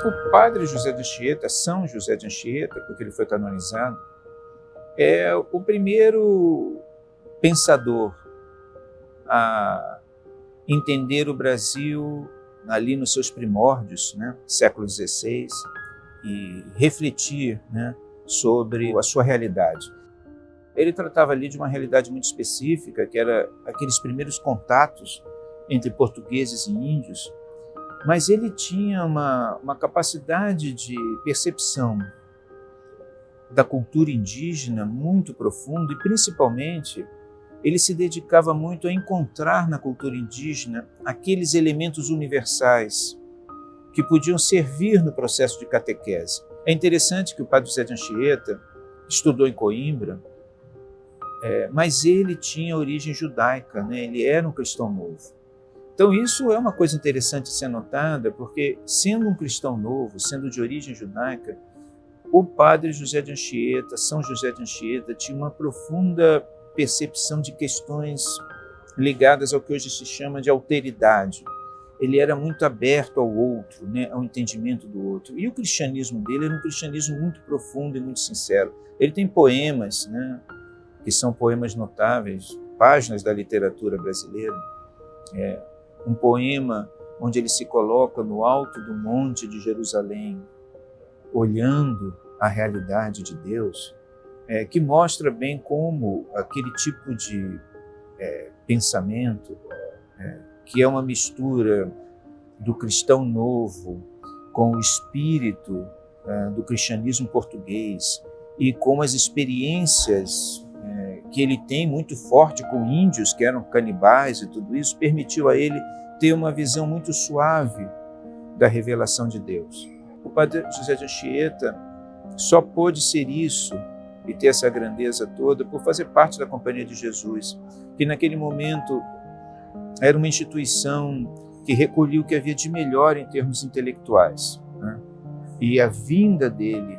O padre José de Anchieta, São José de Anchieta, porque ele foi canonizado, é o primeiro pensador a entender o Brasil ali nos seus primórdios, né, século XVI, e refletir, né, sobre a sua realidade. Ele tratava ali de uma realidade muito específica, que era aqueles primeiros contatos entre portugueses e índios, mas ele tinha uma capacidade de percepção da cultura indígena muito profunda e, principalmente, ele se dedicava muito a encontrar na cultura indígena aqueles elementos universais que podiam servir no processo de catequese. É interessante que o padre José de Anchieta estudou em Coimbra, mas ele tinha origem judaica, né? Ele era um cristão novo. Então isso é uma coisa interessante de ser notada, porque sendo um cristão novo, sendo de origem judaica, o padre José de Anchieta, São José de Anchieta, tinha uma profunda percepção de questões ligadas ao que hoje se chama de alteridade. Ele era muito aberto ao outro, né, ao entendimento do outro. E o cristianismo dele era um cristianismo muito profundo e muito sincero. Ele tem poemas, né, que são poemas notáveis, páginas da literatura brasileira. Um poema onde ele se coloca no alto do monte de Jerusalém, olhando a realidade de Deus, que mostra bem como aquele tipo de pensamento, que é uma mistura do cristão novo com o espírito do cristianismo português e com as experiências que ele tem muito forte com índios que eram canibais e tudo isso, permitiu a ele ter uma visão muito suave da revelação de Deus. O padre José de Anchieta só pôde ser isso e ter essa grandeza toda por fazer parte da Companhia de Jesus, que naquele momento era uma instituição que recolhia o que havia de melhor em termos intelectuais, né? E a vinda dele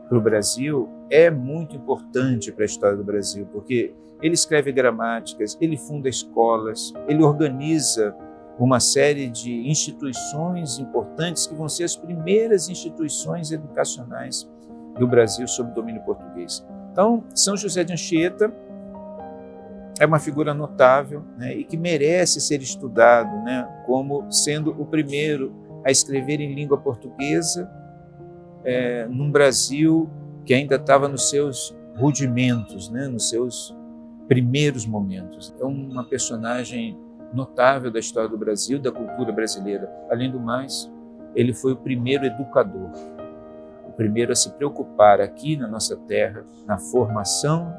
para o Brasil é muito importante para a história do Brasil, porque ele escreve gramáticas, ele funda escolas, ele organiza uma série de instituições importantes que vão ser as primeiras instituições educacionais do Brasil sob domínio português. Então, São José de Anchieta é uma figura notável, né, e que merece ser estudado, né, como sendo o primeiro a escrever em língua portuguesa num Brasil que ainda estava nos seus rudimentos, né, nos seus primeiros momentos. É uma personagem notável da história do Brasil, da cultura brasileira. Além do mais, ele foi o primeiro educador, o primeiro a se preocupar aqui na nossa terra, na formação,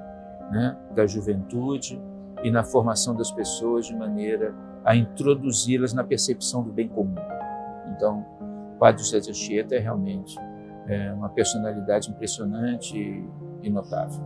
né, da juventude e na formação das pessoas de maneira a introduzi-las na percepção do bem comum. Então, o padre José de Anchieta é realmente uma personalidade impressionante e notável.